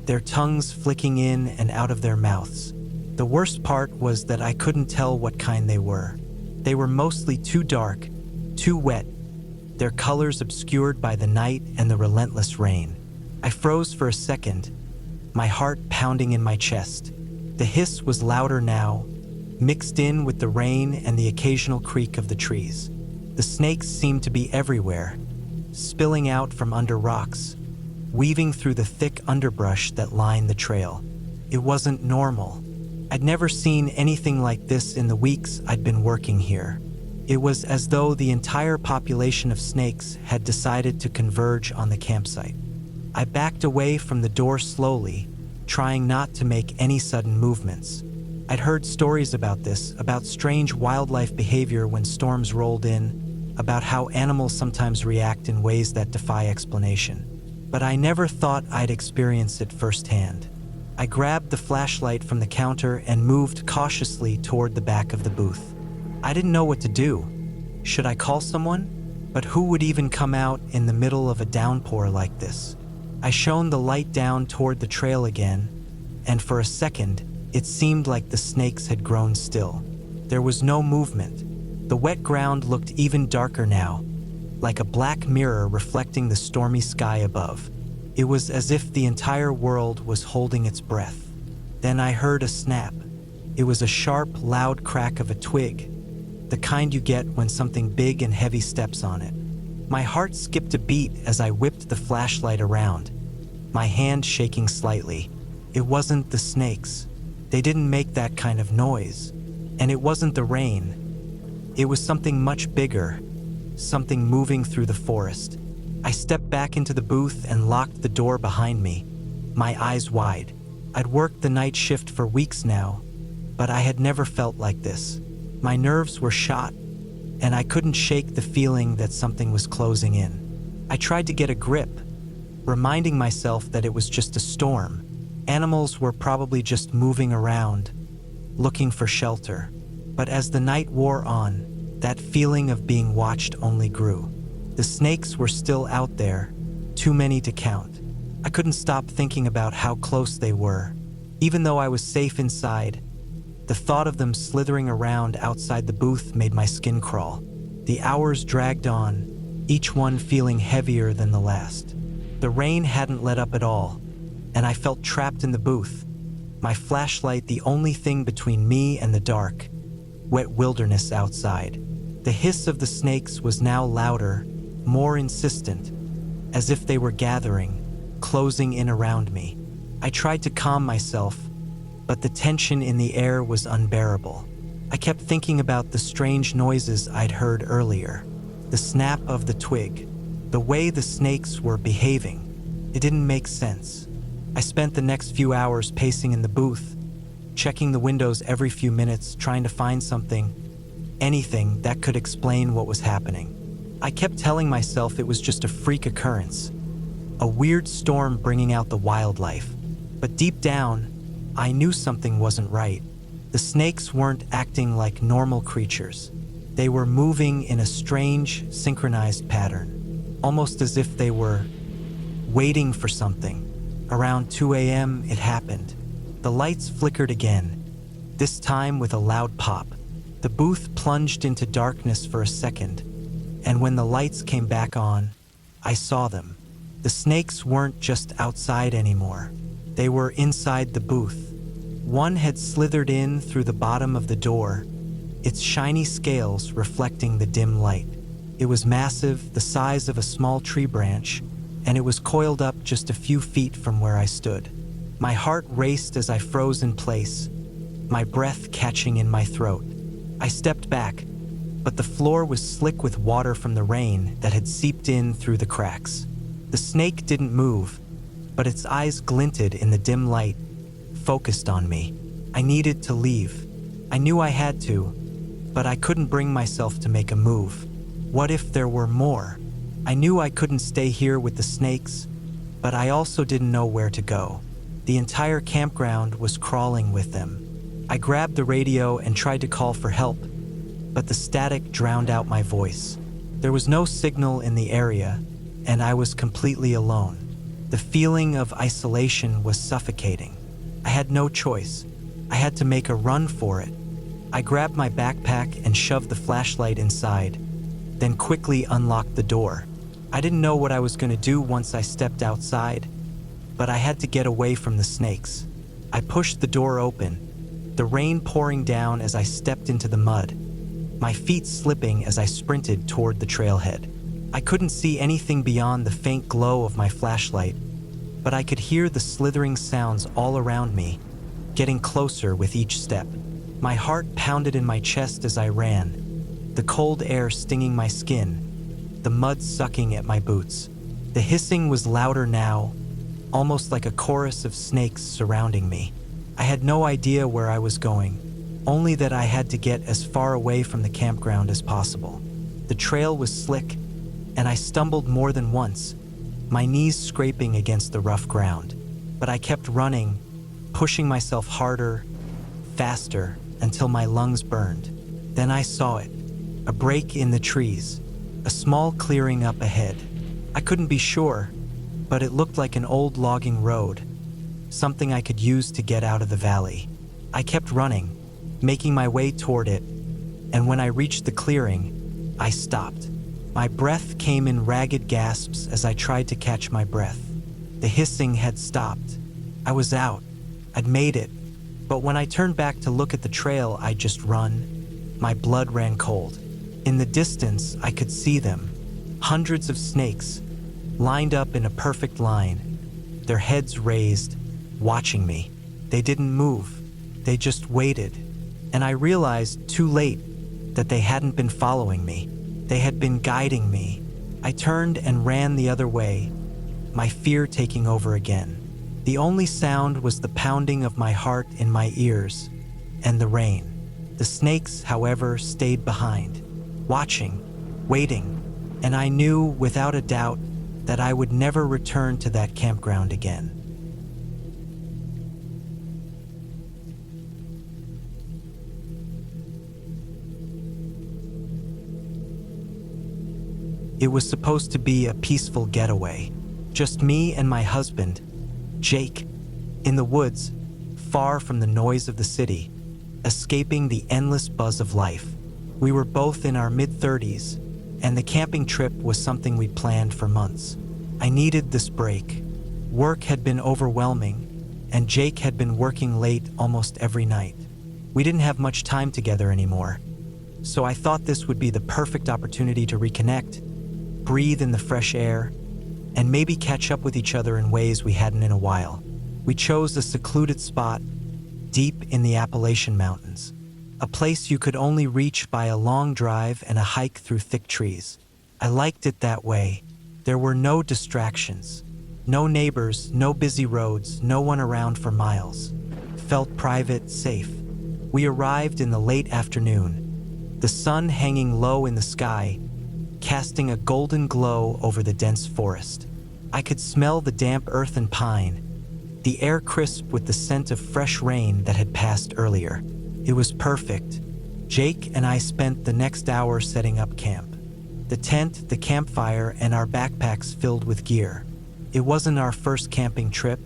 A: their tongues flicking in and out of their mouths. The worst part was that I couldn't tell what kind they were. They were mostly too dark, too wet, their colors obscured by the night and the relentless rain. I froze for a second, my heart pounding in my chest. The hiss was louder now, mixed in with the rain and the occasional creak of the trees. The snakes seemed to be everywhere, spilling out from under rocks, weaving through the thick underbrush that lined the trail. It wasn't normal. I'd never seen anything like this in the weeks I'd been working here. It was as though the entire population of snakes had decided to converge on the campsite. I backed away from the door slowly, trying not to make any sudden movements. I'd heard stories about this, about strange wildlife behavior when storms rolled in, about how animals sometimes react in ways that defy explanation. but I never thought I'd experience it firsthand. I grabbed the flashlight from the counter and moved cautiously toward the back of the booth. I didn't know what to do. Should I call someone? But who would even come out in the middle of a downpour like this? I shone the light down toward the trail again, and for a second, it seemed like the snakes had grown still. There was no movement. The wet ground looked even darker now, like a black mirror reflecting the stormy sky above. It was as if the entire world was holding its breath. Then I heard a snap. It was a sharp, loud crack of a twig, the kind you get when something big and heavy steps on it. My heart skipped a beat as I whipped the flashlight around, my hand shaking slightly. It wasn't the snakes. They didn't make that kind of noise. And it wasn't the rain. It was something much bigger, something moving through the forest. I stepped back into the booth and locked the door behind me, my eyes wide. I'd worked the night shift for weeks now, but I had never felt like this. My nerves were shot, and I couldn't shake the feeling that something was closing in. I tried to get a grip, reminding myself that it was just a storm. Animals were probably just moving around, looking for shelter. But as the night wore on, that feeling of being watched only grew. The snakes were still out there, too many to count. I couldn't stop thinking about how close they were. Even though I was safe inside, the thought of them slithering around outside the booth made my skin crawl. The hours dragged on, each one feeling heavier than the last. The rain hadn't let up at all, and I felt trapped in the booth, my flashlight the only thing between me and the dark, wet wilderness outside. The hiss of the snakes was now louder, more insistent, as if they were gathering, closing in around me. I tried to calm myself, but the tension in the air was unbearable. I kept thinking about the strange noises I'd heard earlier, the snap of the twig, the way the snakes were behaving. It didn't make sense. I spent the next few hours pacing in the booth, checking the windows every few minutes, trying to find something, anything that could explain what was happening. I kept telling myself it was just a freak occurrence, a weird storm bringing out the wildlife. But deep down, I knew something wasn't right. The snakes weren't acting like normal creatures. They were moving in a strange, synchronized pattern, almost as if they were waiting for something. Around 2 a.m., it happened. The lights flickered again, this time with a loud pop. The booth plunged into darkness for a second, and when the lights came back on, I saw them. The snakes weren't just outside anymore. They were inside the booth. One had slithered in through the bottom of the door, its shiny scales reflecting the dim light. It was massive, the size of a small tree branch, and it was coiled up just a few feet from where I stood. My heart raced as I froze in place, my breath catching in my throat. I stepped back, but the floor was slick with water from the rain that had seeped in through the cracks. The snake didn't move, but its eyes glinted in the dim light, focused on me. I needed to leave. I knew I had to, but I couldn't bring myself to make a move. What if there were more? I knew I couldn't stay here with the snakes, but I also didn't know where to go. The entire campground was crawling with them. I grabbed the radio and tried to call for help, but the static drowned out my voice. There was no signal in the area, and I was completely alone. The feeling of isolation was suffocating. I had no choice. I had to make a run for it. I grabbed my backpack and shoved the flashlight inside, then quickly unlocked the door. I didn't know what I was going to do once I stepped outside, but I had to get away from the snakes. I pushed the door open, the rain pouring down as I stepped into the mud, my feet slipping as I sprinted toward the trailhead. I couldn't see anything beyond the faint glow of my flashlight, but I could hear the slithering sounds all around me, getting closer with each step. My heart pounded in my chest as I ran, the cold air stinging my skin, the mud sucking at my boots. The hissing was louder now, almost like a chorus of snakes surrounding me. I had no idea where I was going, only that I had to get as far away from the campground as possible. The trail was slick, and I stumbled more than once, my knees scraping against the rough ground. But I kept running, pushing myself harder, faster, until my lungs burned. Then I saw it, a break in the trees, a small clearing up ahead. I couldn't be sure, but it looked like an old logging road, something I could use to get out of the valley. I kept running, making my way toward it, and when I reached the clearing, I stopped. My breath came in ragged gasps as I tried to catch my breath. The hissing had stopped. I was out. I'd made it. But when I turned back to look at the trail I'd just run, my blood ran cold. In the distance, I could see them. Hundreds of snakes, lined up in a perfect line, their heads raised, watching me. They didn't move. They just waited. And I realized, too late, that they hadn't been following me. They had been guiding me. I turned and ran the other way, my fear taking over again. The only sound was the pounding of my heart in my ears and the rain. The snakes, however, stayed behind, watching, waiting, and I knew without a doubt that I would never return to that campground again. It was supposed to be a peaceful getaway, just me and my husband, Jake, in the woods, far from the noise of the city, escaping the endless buzz of life. We were both in our mid-30s, and the camping trip was something we'd planned for months. I needed this break. Work had been overwhelming, and Jake had been working late almost every night. We didn't have much time together anymore, so I thought this would be the perfect opportunity to reconnect, breathe in the fresh air, and maybe catch up with each other in ways we hadn't in a while. We chose a secluded spot deep in the Appalachian Mountains, a place you could only reach by a long drive and a hike through thick trees. I liked it that way. There were no distractions, no neighbors, no busy roads, no one around for miles. Felt private, safe. We arrived in the late afternoon, the sun hanging low in the sky, casting a golden glow over the dense forest. I could smell the damp earth and pine, the air crisp with the scent of fresh rain that had passed earlier. It was perfect. Jake and I spent the next hour setting up camp. The tent, the campfire, and our backpacks filled with gear. It wasn't our first camping trip,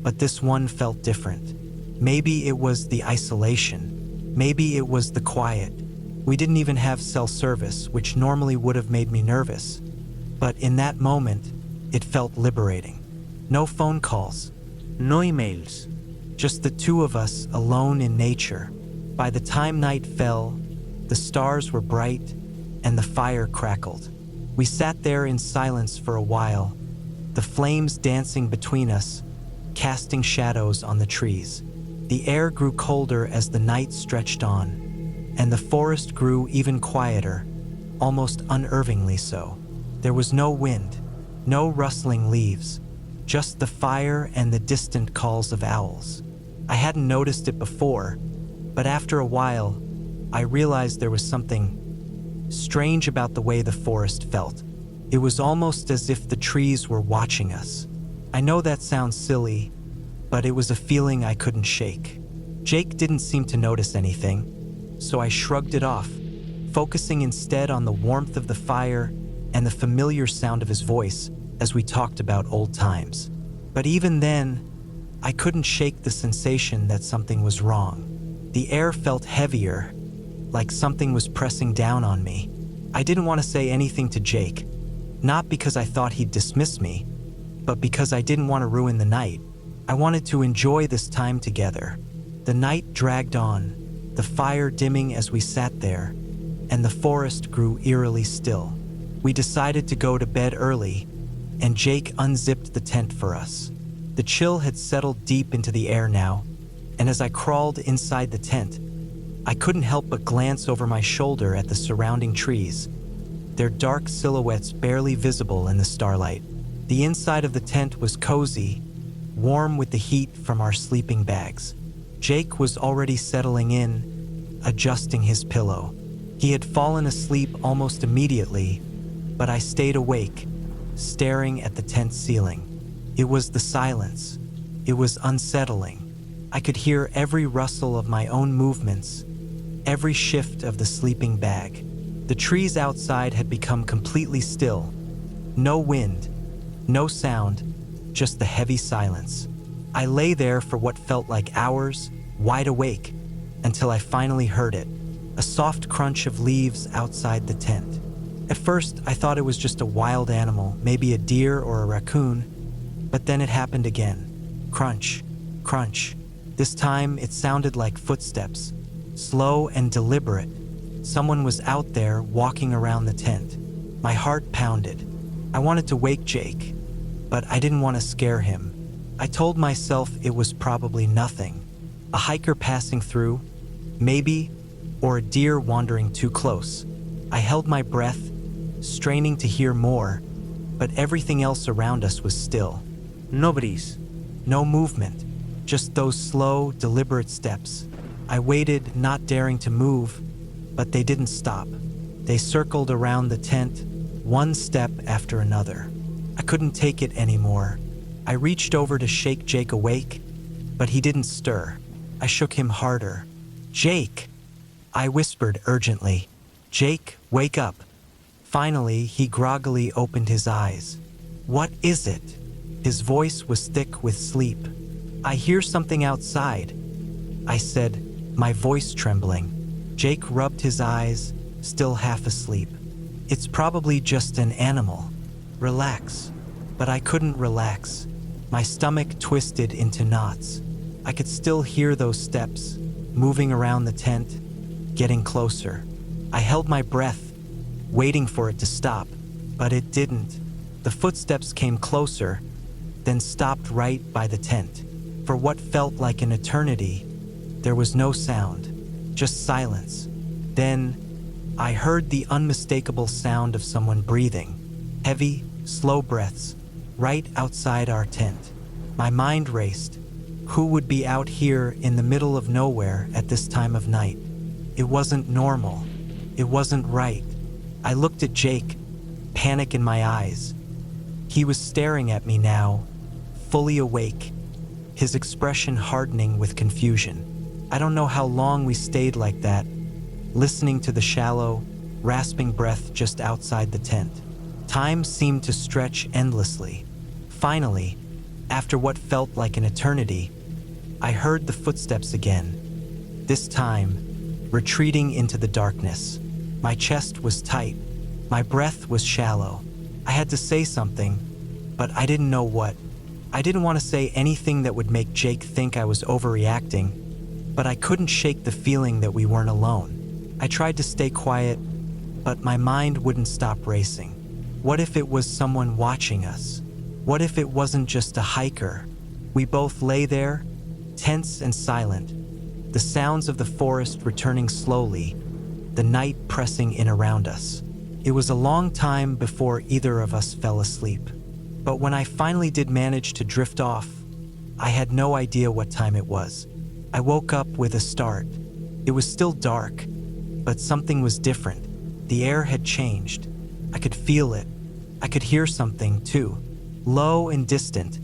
A: but this one felt different. Maybe it was the isolation. Maybe it was the quiet. We didn't even have cell service, which normally would have made me nervous. But in that moment, it felt liberating. No phone calls, no emails, just the two of us alone in nature. By the time night fell, the stars were bright and the fire crackled. We sat there in silence for a while, the flames dancing between us, casting shadows on the trees. The air grew colder as the night stretched on, and the forest grew even quieter, almost unnervingly so. There was no wind, no rustling leaves, just the fire and the distant calls of owls. I hadn't noticed it before, but after a while, I realized there was something strange about the way the forest felt. It was almost as if the trees were watching us. I know that sounds silly, but it was a feeling I couldn't shake. Jake didn't seem to notice anything, so I shrugged it off, focusing instead on the warmth of the fire and the familiar sound of his voice as we talked about old times. But even then, I couldn't shake the sensation that something was wrong. The air felt heavier, like something was pressing down on me. I didn't want to say anything to Jake, not because I thought he'd dismiss me, but because I didn't want to ruin the night. I wanted to enjoy this time together. The night dragged on, the fire dimming as we sat there, and the forest grew eerily still. We decided to go to bed early, and Jake unzipped the tent for us. The chill had settled deep into the air now, and as I crawled inside the tent, I couldn't help but glance over my shoulder at the surrounding trees, their dark silhouettes barely visible in the starlight. The inside of the tent was cozy, warm with the heat from our sleeping bags. Jake was already settling in, adjusting his pillow. He had fallen asleep almost immediately, but I stayed awake, staring at the tent ceiling. It was the silence. It was unsettling. I could hear every rustle of my own movements, every shift of the sleeping bag. The trees outside had become completely still. No wind, no sound, just the heavy silence. I lay there for what felt like hours, wide awake, until I finally heard it, a soft crunch of leaves outside the tent. At first, I thought it was just a wild animal, maybe a deer or a raccoon, but then it happened again. Crunch, crunch. This time, it sounded like footsteps, slow and deliberate. Someone was out there walking around the tent. My heart pounded. I wanted to wake Jake, but I didn't want to scare him. I told myself it was probably nothing. A hiker passing through, maybe, or a deer wandering too close. I held my breath, straining to hear more, but everything else around us was still.
B: Nobody's.
A: No movement, just those slow, deliberate steps. I waited, not daring to move, but they didn't stop. They circled around the tent, one step after another. I couldn't take it anymore. I reached over to shake Jake awake, but he didn't stir. I shook him harder. "Jake!" I whispered urgently. "Jake, wake up." Finally, he groggily opened his eyes. "What is it?" His voice was thick with sleep. "I hear something outside," I said, my voice trembling. Jake rubbed his eyes, still half asleep. "It's probably just an animal. Relax." But I couldn't relax. My stomach twisted into knots. I could still hear those steps, moving around the tent, getting closer. I held my breath, waiting for it to stop, but it didn't. The footsteps came closer, then stopped right by the tent. For what felt like an eternity, there was no sound, just silence. Then, I heard the unmistakable sound of someone breathing, heavy, slow breaths, right outside our tent. My mind raced. Who would be out here in the middle of nowhere at this time of night? It wasn't normal. It wasn't right. I looked at Jake, panic in my eyes. He was staring at me now, fully awake, his expression hardening with confusion. I don't know how long we stayed like that, listening to the shallow, rasping breath just outside the tent. Time seemed to stretch endlessly. Finally, after what felt like an eternity, I heard the footsteps again. This time, retreating into the darkness. My chest was tight. My breath was shallow. I had to say something, but I didn't know what. I didn't want to say anything that would make Jake think I was overreacting, but I couldn't shake the feeling that we weren't alone. I tried to stay quiet, but my mind wouldn't stop racing. What if it was someone watching us? What if it wasn't just a hiker? We both lay there, tense and silent, the sounds of the forest returning slowly, the night pressing in around us. It was a long time before either of us fell asleep. But when I finally did manage to drift off, I had no idea what time it was. I woke up with a start. It was still dark, but something was different. The air had changed. I could feel it. I could hear something, too, low and distant,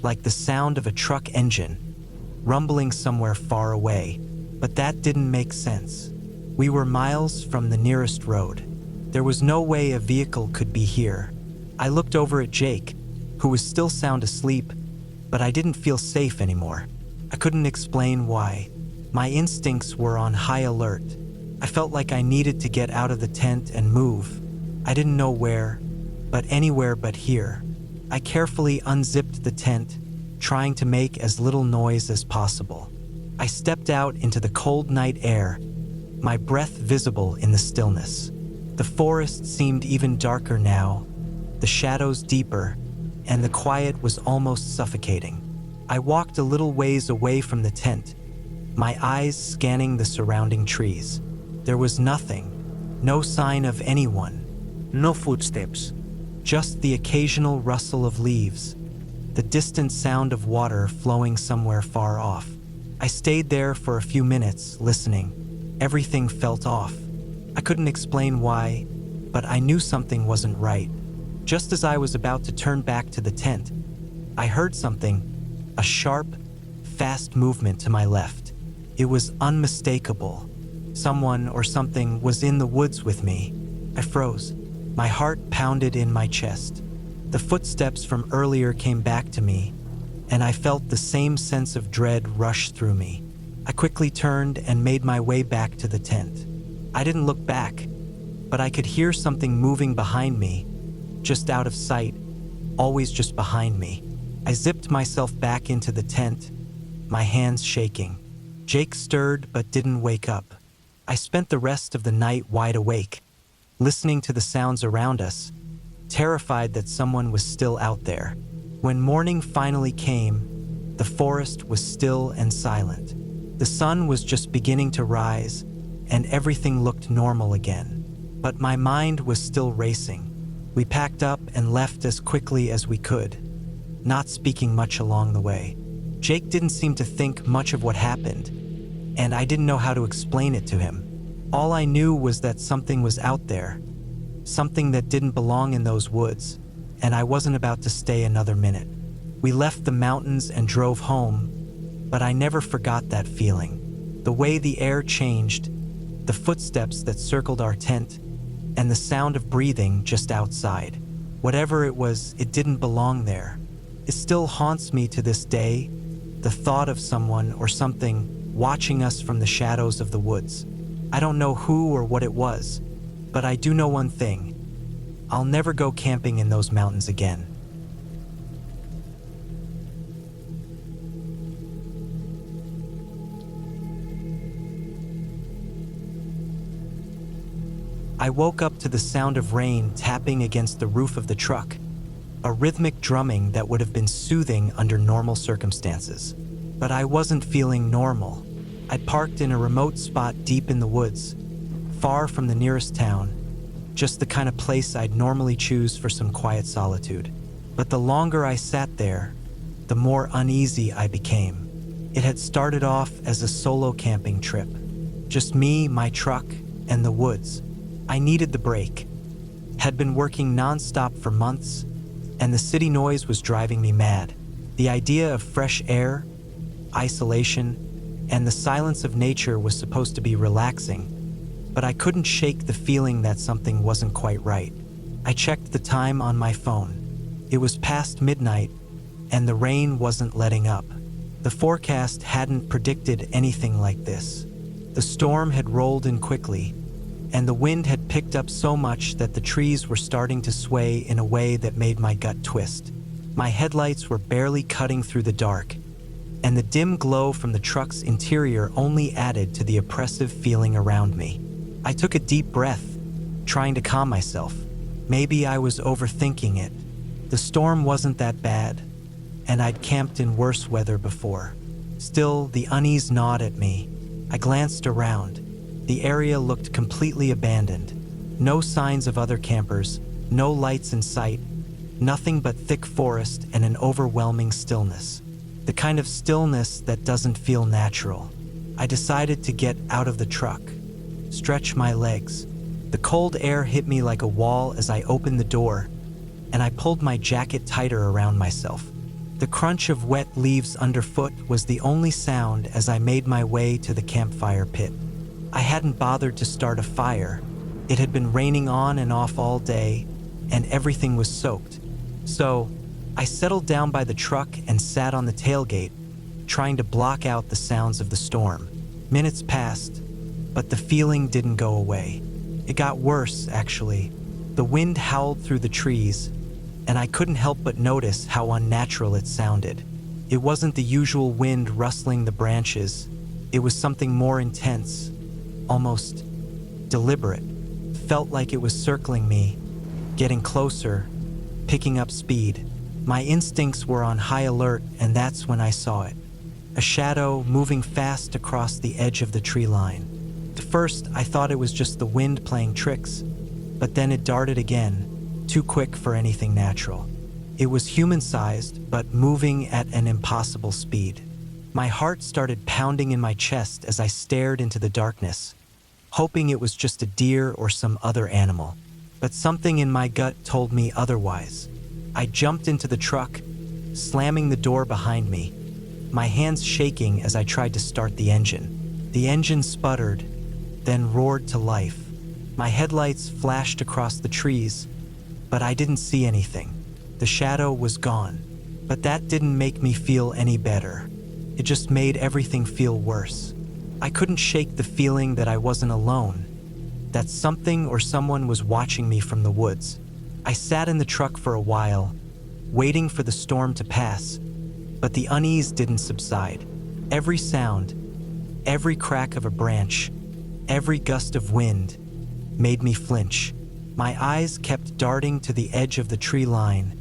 A: like the sound of a truck engine, rumbling somewhere far away. But that didn't make sense. We were miles from the nearest road. There was no way a vehicle could be here. I looked over at Jake, who was still sound asleep, but I didn't feel safe anymore. I couldn't explain why. My instincts were on high alert. I felt like I needed to get out of the tent and move. I didn't know where, but anywhere but here. I carefully unzipped the tent, trying to make as little noise as possible. I stepped out into the cold night air, my breath visible in the stillness. The forest seemed even darker now, the shadows deeper, and the quiet was almost suffocating. I walked a little ways away from the tent, my eyes scanning the surrounding trees. There was nothing, no sign of anyone.
B: No footsteps.
A: Just the occasional rustle of leaves, the distant sound of water flowing somewhere far off. I stayed there for a few minutes, listening. Everything felt off. I couldn't explain why, but I knew something wasn't right. Just as I was about to turn back to the tent, I heard something, a sharp, fast movement to my left. It was unmistakable. Someone or something was in the woods with me. I froze. My heart pounded in my chest. The footsteps from earlier came back to me, and I felt the same sense of dread rush through me. I quickly turned and made my way back to the tent. I didn't look back, but I could hear something moving behind me, just out of sight, always just behind me. I zipped myself back into the tent, my hands shaking. Jake stirred but didn't wake up. I spent the rest of the night wide awake, listening to the sounds around us, terrified that someone was still out there. When morning finally came, the forest was still and silent. The sun was just beginning to rise, and everything looked normal again. But my mind was still racing. We packed up and left as quickly as we could, not speaking much along the way. Jake didn't seem to think much of what happened, and I didn't know how to explain it to him. All I knew was that something was out there, something that didn't belong in those woods, and I wasn't about to stay another minute. We left the mountains and drove home, but I never forgot that feeling. The way the air changed, the footsteps that circled our tent, and the sound of breathing just outside. Whatever it was, it didn't belong there. It still haunts me to this day, the thought of someone or something watching us from the shadows of the woods. I don't know who or what it was, but I do know one thing. I'll never go camping in those mountains again. I woke up to the sound of rain tapping against the roof of the truck, a rhythmic drumming that would have been soothing under normal circumstances. But I wasn't feeling normal. I'd parked in a remote spot deep in the woods, far from the nearest town, just the kind of place I'd normally choose for some quiet solitude. But the longer I sat there, the more uneasy I became. It had started off as a solo camping trip. Just me, my truck, and the woods. I needed the break. Had been working nonstop for months, and the city noise was driving me mad. The idea of fresh air, isolation, and the silence of nature was supposed to be relaxing, but I couldn't shake the feeling that something wasn't quite right. I checked the time on my phone. It was past midnight, and the rain wasn't letting up. The forecast hadn't predicted anything like this. The storm had rolled in quickly, and the wind had picked up so much that the trees were starting to sway in a way that made my gut twist. My headlights were barely cutting through the dark, and the dim glow from the truck's interior only added to the oppressive feeling around me. I took a deep breath, trying to calm myself. Maybe I was overthinking it. The storm wasn't that bad, and I'd camped in worse weather before. Still, the unease gnawed at me. I glanced around. The area looked completely abandoned. No signs of other campers, no lights in sight, nothing but thick forest and an overwhelming stillness. The kind of stillness that doesn't feel natural. I decided to get out of the truck, stretch my legs. The cold air hit me like a wall as I opened the door, and I pulled my jacket tighter around myself. The crunch of wet leaves underfoot was the only sound as I made my way to the campfire pit. I hadn't bothered to start a fire. It had been raining on and off all day, and everything was soaked. So, I settled down by the truck and sat on the tailgate, trying to block out the sounds of the storm. Minutes passed, but the feeling didn't go away. It got worse, actually. The wind howled through the trees, and I couldn't help but notice how unnatural it sounded. It wasn't the usual wind rustling the branches. It was something more intense, almost deliberate. Felt like it was circling me, getting closer, picking up speed. My instincts were on high alert, and that's when I saw it. A shadow moving fast across the edge of the tree line. At first, I thought it was just the wind playing tricks, but then it darted again, too quick for anything natural. It was human-sized, but moving at an impossible speed. My heart started pounding in my chest as I stared into the darkness, hoping it was just a deer or some other animal. But something in my gut told me otherwise. I jumped into the truck, slamming the door behind me, my hands shaking as I tried to start the engine. The engine sputtered, then roared to life. My headlights flashed across the trees, but I didn't see anything. The shadow was gone, but that didn't make me feel any better. It just made everything feel worse. I couldn't shake the feeling that I wasn't alone, that something or someone was watching me from the woods. I sat in the truck for a while, waiting for the storm to pass, but the unease didn't subside. Every sound, every crack of a branch, every gust of wind made me flinch. My eyes kept darting to the edge of the tree line,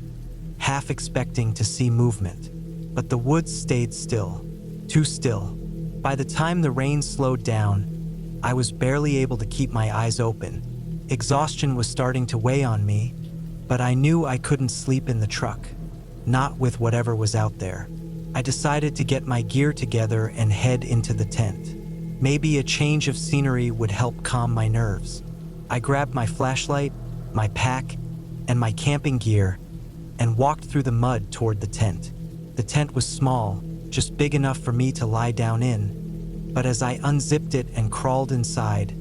A: half expecting to see movement. But the woods stayed still, too still. By the time the rain slowed down, I was barely able to keep my eyes open. Exhaustion was starting to weigh on me, but I knew I couldn't sleep in the truck, not with whatever was out there. I decided to get my gear together and head into the tent. Maybe a change of scenery would help calm my nerves. I grabbed my flashlight, my pack, and my camping gear and walked through the mud toward the tent. The tent was small, just big enough for me to lie down in, but as I unzipped it and crawled inside,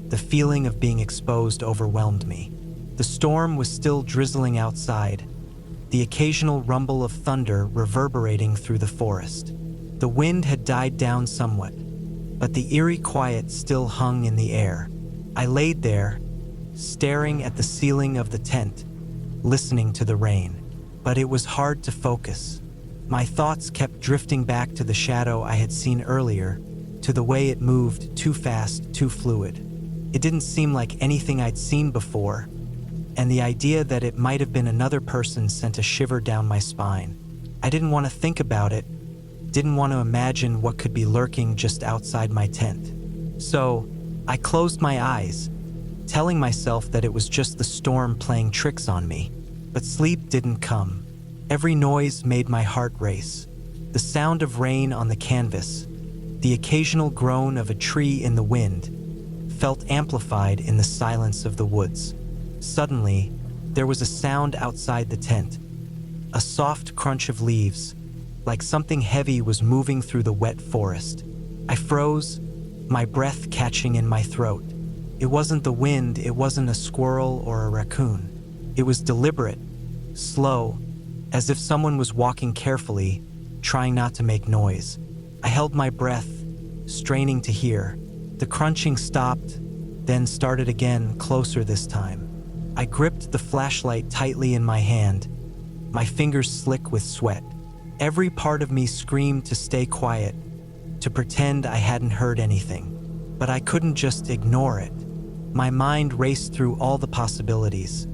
A: the feeling of being exposed overwhelmed me. The storm was still drizzling outside, the occasional rumble of thunder reverberating through the forest. The wind had died down somewhat, but the eerie quiet still hung in the air. I laid there, staring at the ceiling of the tent, listening to the rain. But it was hard to focus. My thoughts kept drifting back to the shadow I had seen earlier, to the way it moved too fast, too fluid. It didn't seem like anything I'd seen before, and the idea that it might have been another person sent a shiver down my spine. I didn't want to think about it, didn't want to imagine what could be lurking just outside my tent. So, I closed my eyes, telling myself that it was just the storm playing tricks on me. But sleep didn't come. Every noise made my heart race. The sound of rain on the canvas, the occasional groan of a tree in the wind, felt amplified in the silence of the woods. Suddenly, there was a sound outside the tent, a soft crunch of leaves, like something heavy was moving through the wet forest. I froze, my breath catching in my throat. It wasn't the wind, it wasn't a squirrel or a raccoon. It was deliberate, slow, as if someone was walking carefully, trying not to make noise. I held my breath, straining to hear. The crunching stopped, then started again, closer this time. I gripped the flashlight tightly in my hand, my fingers slick with sweat. Every part of me screamed to stay quiet, to pretend I hadn't heard anything. But I couldn't just ignore it. My mind raced through all the possibilities.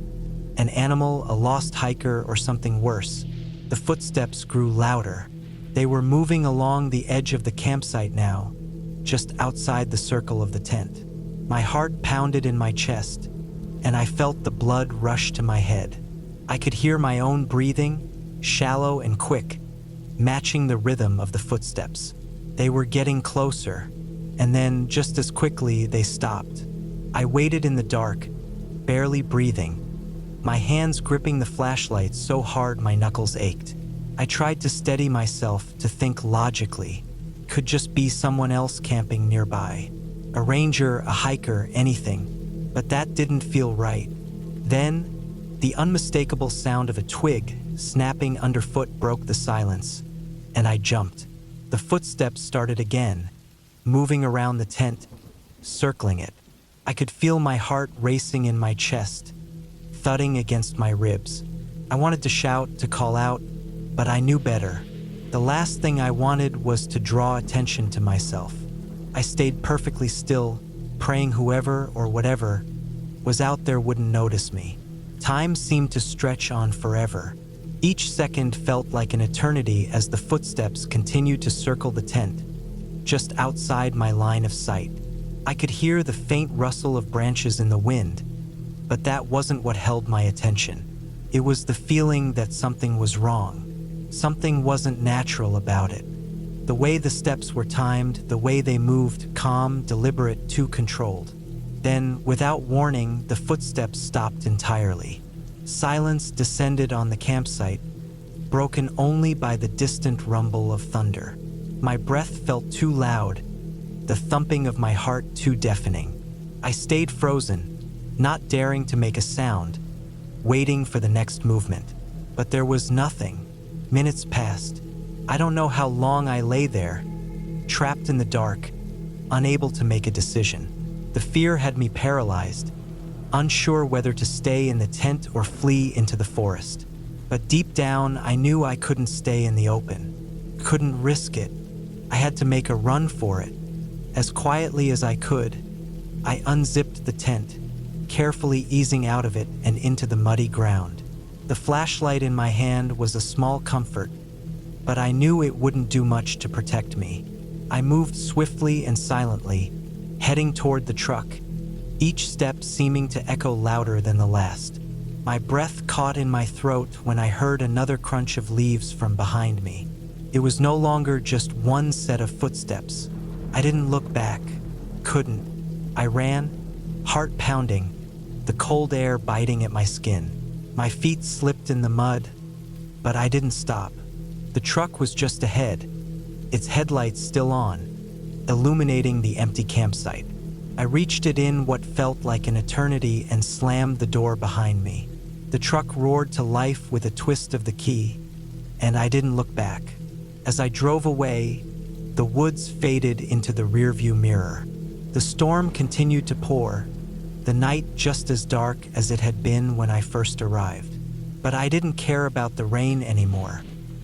A: An animal, a lost hiker, or something worse. The footsteps grew louder. They were moving along the edge of the campsite now, just outside the circle of the tent. My heart pounded in my chest, and I felt the blood rush to my head. I could hear my own breathing, shallow and quick, matching the rhythm of the footsteps. They were getting closer, and then, just as quickly, they stopped. I waited in the dark, barely breathing, my hands gripping the flashlight so hard my knuckles ached. I tried to steady myself, to think logically. Could just be someone else camping nearby. A ranger, a hiker, anything. But that didn't feel right. Then, the unmistakable sound of a twig snapping underfoot broke the silence, and I jumped. The footsteps started again, moving around the tent, circling it. I could feel my heart racing in my chest, thudding against my ribs. I wanted to shout, to call out, but I knew better. The last thing I wanted was to draw attention to myself. I stayed perfectly still, praying whoever or whatever was out there wouldn't notice me. Time seemed to stretch on forever. Each second felt like an eternity as the footsteps continued to circle the tent, just outside my line of sight. I could hear the faint rustle of branches in the wind, but that wasn't what held my attention. It was the feeling that something was wrong. Something wasn't natural about it. The way the steps were timed, the way they moved, calm, deliberate, too controlled. Then, without warning, the footsteps stopped entirely. Silence descended on the campsite, broken only by the distant rumble of thunder. My breath felt too loud, the thumping of my heart too deafening. I stayed frozen, not daring to make a sound, waiting for the next movement. But there was nothing. Minutes passed. I don't know how long I lay there, trapped in the dark, unable to make a decision. The fear had me paralyzed, unsure whether to stay in the tent or flee into the forest. But deep down, I knew I couldn't stay in the open, couldn't risk it. I had to make a run for it. As quietly as I could, I unzipped the tent, carefully easing out of it and into the muddy ground. The flashlight in my hand was a small comfort, but I knew it wouldn't do much to protect me. I moved swiftly and silently, heading toward the truck, each step seeming to echo louder than the last. My breath caught in my throat when I heard another crunch of leaves from behind me. It was no longer just one set of footsteps. I didn't look back, couldn't. I ran, heart pounding, the cold air biting at my skin. My feet slipped in the mud, but I didn't stop. The truck was just ahead, its headlights still on, illuminating the empty campsite. I reached it in what felt like an eternity and slammed the door behind me. The truck roared to life with a twist of the key, and I didn't look back. As I drove away, the woods faded into the rearview mirror. The storm continued to pour, the night just as dark as it had been when I first arrived. But I didn't care about the rain anymore.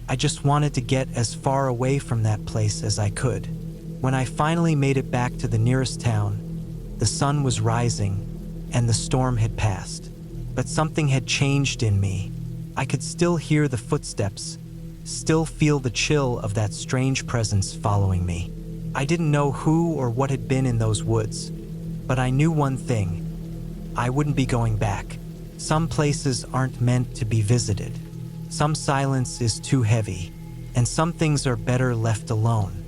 A: I just wanted to get as far away from that place as I could. When I finally made it back to the nearest town, the sun was rising and the storm had passed. But something had changed in me. I could still hear the footsteps, still feel the chill of that strange presence following me. I didn't know who or what had been in those woods, but I knew one thing. I wouldn't be going back. Some places aren't meant to be visited. Some silence is too heavy, and some things are better left alone.